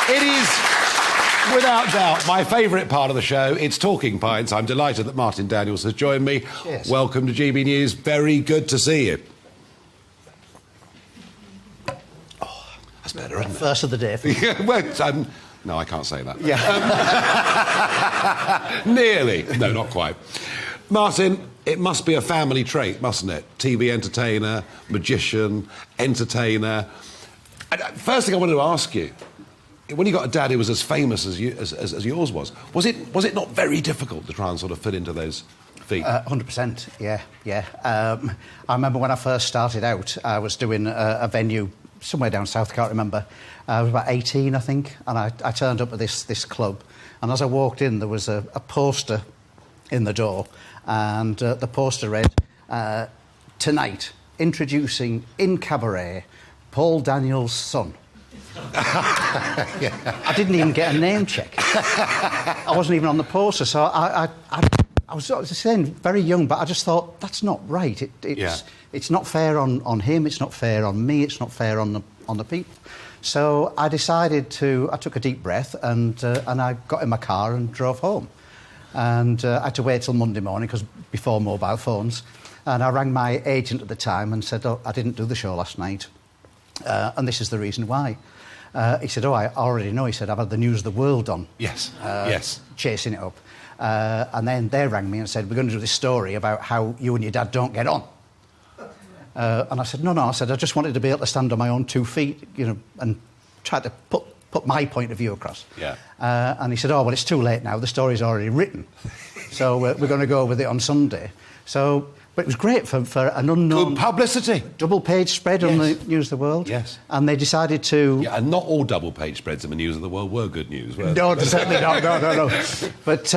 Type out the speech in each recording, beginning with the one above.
It is, without doubt, my favourite part of the show. It's Talking Pints. I'm delighted that Martin Daniels has joined me. Cheers. Welcome to GB News. Very good to see you. Oh, that's better, isn't it? First of the day. Well, no, I can't say that. Yeah. Nearly. No, not quite. Martin, it must be a family trait, mustn't it? TV entertainer, magician, entertainer. First thing I wanted to ask you, when you got a dad who was as famous as yours was it not very difficult to try and sort of fit into those feet? 100%, yeah. I remember when I first started out, I was doing a venue somewhere down south, I can't remember. I was about 18, I think, and I turned up at this club, and as I walked in, there was a poster in the door, and the poster read, "Tonight, introducing in cabaret, Paul Daniels' son." I didn't even get a name check. I wasn't even on the poster, so I was saying very young, but I just thought that's not right. It's not fair on him. It's not fair on me. It's not fair on the people. So I decided I took a deep breath and I got in my car and drove home. And I had to wait till Monday morning because before mobile phones. And I rang my agent at the time and said, "Oh, I didn't do the show last night, and this is the reason why." He said, "Oh, I already know." He said, "I've had the News of the World on." Yes, yes. Chasing it up. And then they rang me and said, "We're going to do this story about how you and your dad don't get on." And I said, no, I said, I just wanted to be able to stand on my own 2 feet, and try to put my point of view across. Yeah. And he said, "Oh, well, it's too late now. The story's already written. So we're going to go with it on Sunday." But it was great for an unknown... Good publicity. Double-page spread on the News of the World. Yes. And they decided to... Yeah, and not all double-page spreads in the News of the World were good news, were they? No, certainly not. No. But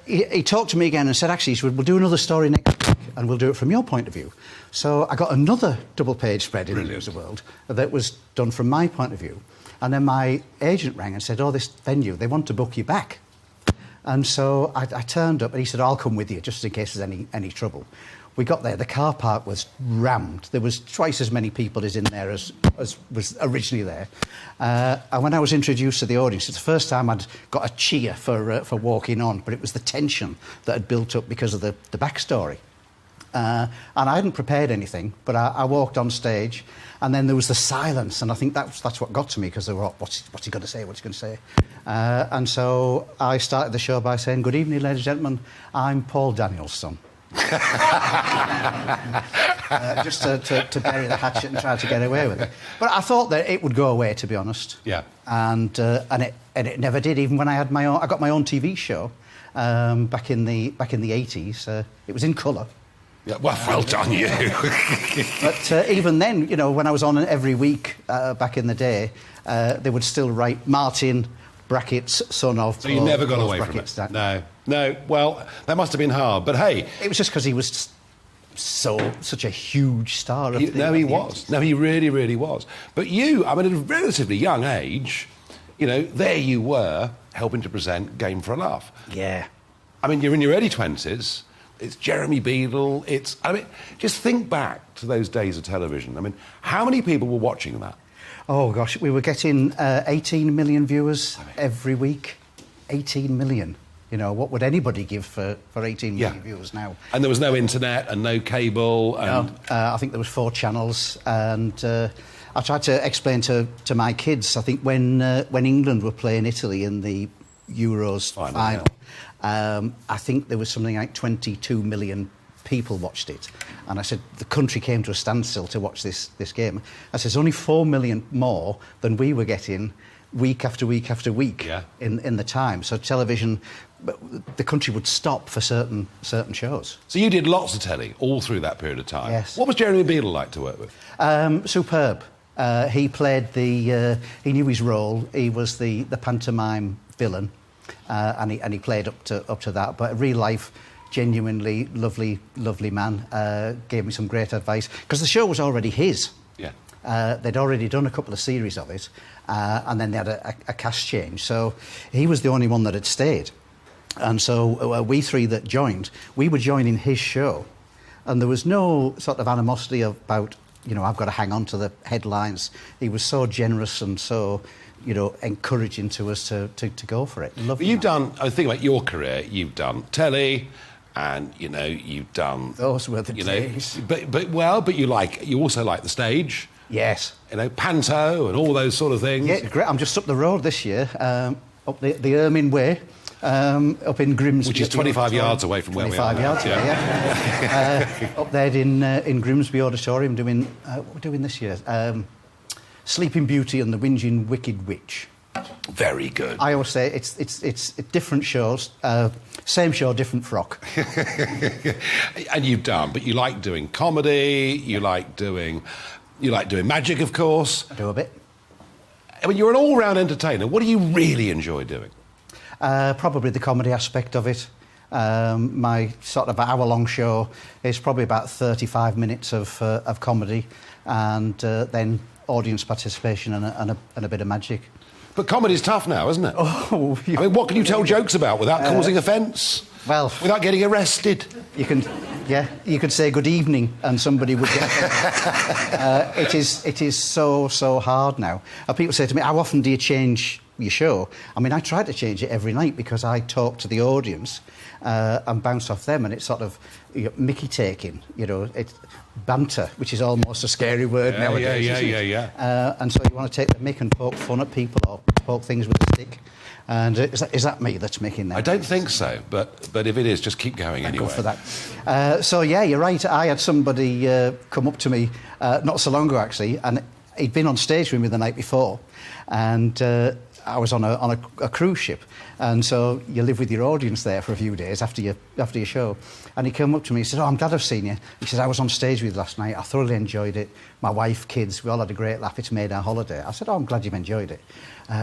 he talked to me again and said, actually, he said, "We'll do another story next week and we'll do it from your point of view." So I got another double-page spread in the News of the World that was done from my point of view. And then my agent rang and said, "Oh, this venue, they want to book you back." And so I turned up and he said, "I'll come with you just in case there's any trouble." We got there, the car park was rammed. There was twice as many people as in there as was originally there. And when I was introduced to the audience, it's the first time I'd got a cheer for walking on, but it was the tension that had built up because of the backstory. And I hadn't prepared anything, but I walked on stage, and then there was the silence, and I think that's what got to me, because they were, what's he going to say, what's he going to say? And so I started the show by saying, "Good evening, ladies and gentlemen, I'm Paul Daniels' son." Just to bury the hatchet and try to get away with it. But I thought that it would go away, to be honest. Yeah. And it never did. Even when I got my own TV show back in the 80s. It was in colour. Yeah, well done, you. But even then, when I was on every week back in the day, they would still write Martin brackets son of. So you never got away from it. No. Well, that must have been hard. But hey, it was just because he was such a huge star. He was. No, he really, really was. But you, I mean, at a relatively young age, there you were helping to present Game for a Laugh. Yeah. I mean, you're in your early 20s. It's Jeremy Beadle. Just think back to those days of television. I mean, how many people were watching that? Oh, gosh, we were getting 18 million viewers every week. 18 million. What would anybody give for 18 million viewers now? And there was no internet and no cable. And... No, I think there was 4 channels. And I tried to explain to my kids, I think when England were playing Italy in the Euros final, I think there was something like 22 million people watched it. And I said, the country came to a standstill to watch this game. I said, there's only 4 million more than we were getting week after week after week in the time. So television, the country would stop for certain shows. So you did lots of telly all through that period of time. Yes. What was Jeremy Beadle like to work with? Superb. He played he knew his role. He was the pantomime villain, and he played up to that. But real life, genuinely lovely man. Gave me some great advice because the show was already his. Yeah. They'd already done a couple of series of it, and then they had a cast change. So he was the only one that had stayed. And so we 3 that joined, we were joining his show. And there was no sort of animosity about, I've got to hang on to the headlines. He was so generous and so encouraging to us to go for it. But you've done, I think about your career, you've done telly, and, you've done... Those were the days. But you also like the stage. Yes. Panto and all those sort of things. Yeah, great. I'm just up the road this year, up the Ermine Way, up in Grimsby. Which is 25 yards away from where we are. 25 yards away, yeah. Up there in Grimsby Auditorium doing... what we're doing this year? Sleeping Beauty and the Whinging Wicked Witch. Very good. I always say it's different shows, same show, different frock. And you've done, but you like doing comedy, you like doing magic, of course. I do a bit. I mean, you're an all-round entertainer. What do you really enjoy doing? Probably the comedy aspect of it. My sort of hour-long show is probably about 35 minutes of comedy, and then audience participation and a bit of magic. But comedy's tough now, isn't it? Oh, I mean, what can you tell jokes about without causing offence? Well, without getting arrested? You could say good evening and somebody would get it is so hard now. People say to me, how often do you change your show? I mean, I try to change it every night because I talk to the audience and bounce off them, and it's sort of Mickey taking, it's banter, which is almost a scary word nowadays. Yeah. And so you want to take the mick and poke fun at people or poke things with a stick. And is that me that's making that? I don't think so, but if it is, just keep going anyway. Go for that. So yeah, you're right. I had somebody come up to me not so long ago actually, and he'd been on stage with me the night before, and I was on a cruise ship, and so you live with your audience there for a few days after your show. And he came up to me, he said, "Oh, I'm glad I've seen you." He said, "I was on stage with you last night. I thoroughly enjoyed it. My wife, kids, we all had a great laugh. It's made our holiday." I said, "Oh, I'm glad you've enjoyed it."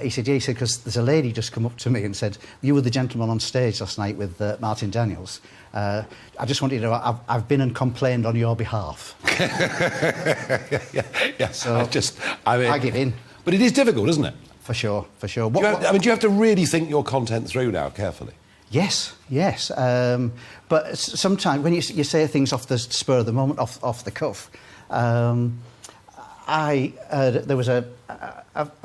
He said, "Yeah," he said, "because there's a lady just come up to me and said, you were the gentleman on stage last night with Martin Daniels. I just wanted you to know, I've been and complained on your behalf." Yeah. So I mean, I give in. But it is difficult, isn't it? For sure. Do you have to really think your content through now carefully? Yes. But sometimes when you say things off the spur of the moment, off the cuff, there was a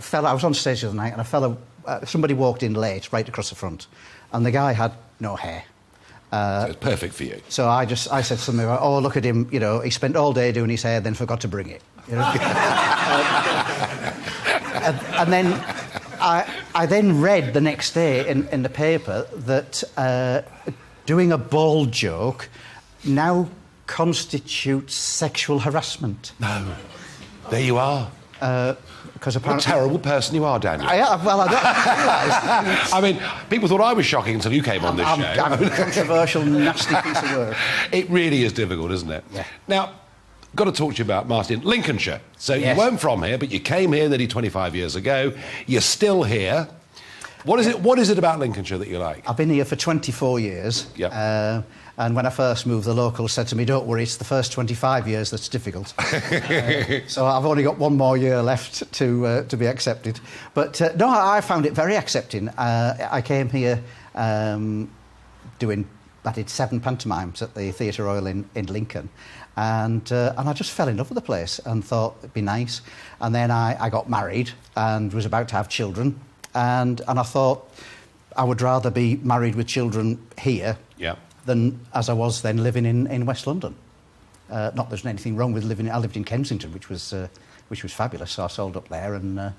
fella. I was on stage the other night, and a fella, somebody walked in late, right across the front, and the guy had no hair. So it's perfect for you. So I said something about, "Oh, look at him! He spent all day doing his hair, then forgot to bring it." And then I then read the next day in the paper that doing a bald joke now constitutes sexual harassment. No. There you are. What a terrible person you are, Daniel. I don't realise. I mean, people thought I was shocking until you came on this show. I'm a controversial, nasty piece of work. It really is difficult, isn't it? Yeah. Now, got to talk to you about Martin, Lincolnshire. So yes. You weren't from here, but you came here nearly 25 years ago. You're still here. What is it about Lincolnshire that you like? I've been here for 24 years. Yep. And when I first moved, the locals said to me, "Don't worry, it's the first 25 years that's difficult." So I've only got one more year left to be accepted. But no, I found it very accepting. I came here I did 7 pantomimes at the Theatre Royal in Lincoln. And I just fell in love with the place and thought it'd be nice. And then I got married and was about to have children. And I thought I would rather be married with children here than as I was then living in West London. Not there's anything wrong with living. I lived in Kensington, which was fabulous. So I sold up there and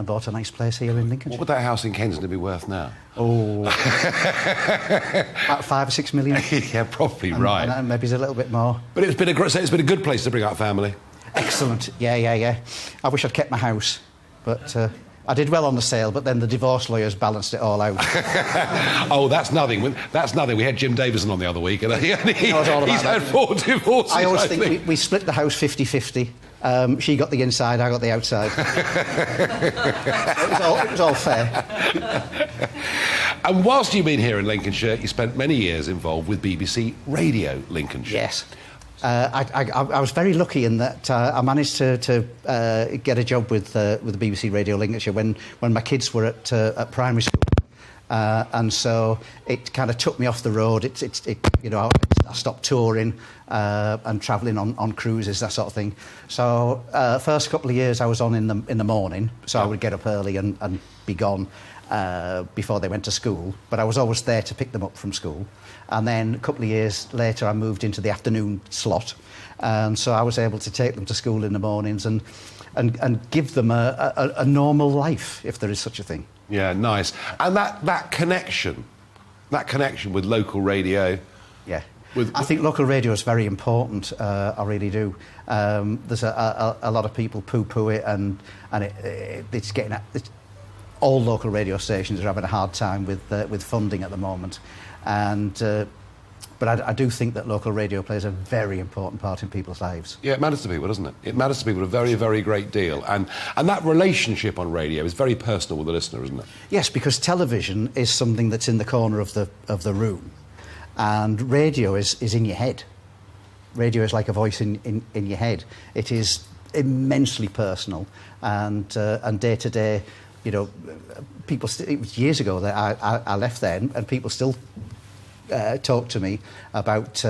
bought a nice place here in Lincolnshire. What would that house in Kensington be worth now? Oh, about 5 or 6 million. Yeah, probably right. And maybe a little bit more. But it's been a good place to bring up family. Excellent. Yeah. I wish I'd kept my house, but I did well on the sale. But then the divorce lawyers balanced it all out. Oh, that's nothing. That's nothing. We had Jim Davison on the other week, and he's had 4 divorces. I always think we split the house 50-50. She got the inside, I got the outside. It was all fair. And whilst you've been here in Lincolnshire, you spent many years involved with BBC Radio Lincolnshire. Yes. I was very lucky in that I managed to get a job with the BBC Radio Lincolnshire when my kids were at primary school. And so it kind of took me off the road. I stopped touring and travelling on cruises, that sort of thing. So first couple of years I was on in the morning, so I would get up early and be gone before they went to school. But I was always there to pick them up from school. And then a couple of years later I moved into the afternoon slot. And so I was able to take them to school in the mornings and give them a normal life, if there is such a thing. Yeah, nice. And that connection with local radio. Yeah. I think local radio is very important. I really do. There's a lot of people poo-poo it, and it's getting. All local radio stations are having a hard time with funding at the moment, but I do think that local radio plays a very important part in people's lives. Yeah, it matters to people, doesn't it? It matters to people a very, very great deal. And that relationship on radio is very personal with the listener, isn't it? Yes, because television is something that's in the corner of the room, and radio is in your head. Radio is like a voice in your head. It is immensely personal, and day to day, people. It was years ago that I left there, and people still talk to me about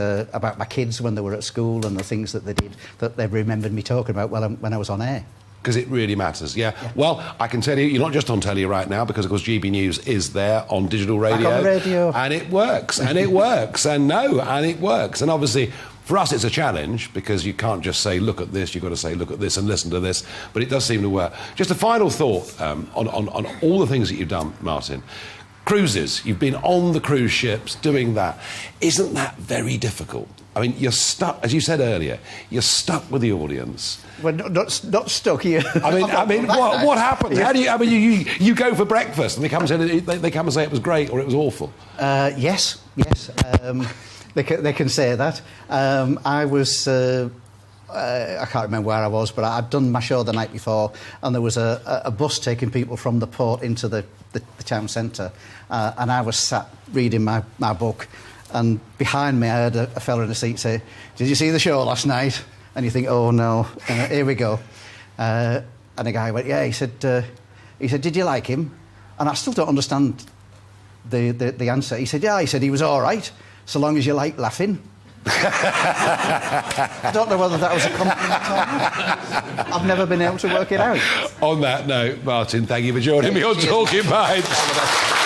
my kids when they were at school and the things that they did that they remembered me talking about when I was on air. Because it really matters, yeah. Well, I can tell you, you're not just on telly right now, because, of course, GB News is there on digital radio. Back on radio. And it works, and it works, and it works. And obviously, for us, it's a challenge, because you can't just say, look at this, you've got to say, look at this and listen to this. But it does seem to work. Just a final thought on all the things that you've done, Martin. Cruises, you've been on the cruise ships doing that. Isn't that very difficult? I mean, you're stuck, as you said earlier, you're stuck with the audience. Well, not stuck here. I mean, what happens? How do you? I mean, you go for breakfast, and they come and say they come and say it was great or it was awful. Yes. They can say that. I was. I can't remember where I was, but I'd done my show the night before, and there was a bus taking people from the port into the town centre, and I was sat reading my book, and behind me I heard a fella in the seat say, "Did you see the show last night?" And you think, "Oh no, here we go." And the guy went, "Yeah." He said, "Did you like him?" And I still don't understand the answer. He said, "Yeah." He said, "He was all right, so long as you like laughing." I don't know whether that was a compliment or not. I've never been able to work it out. On that note, Martin, thank you for joining me on Talking Pints.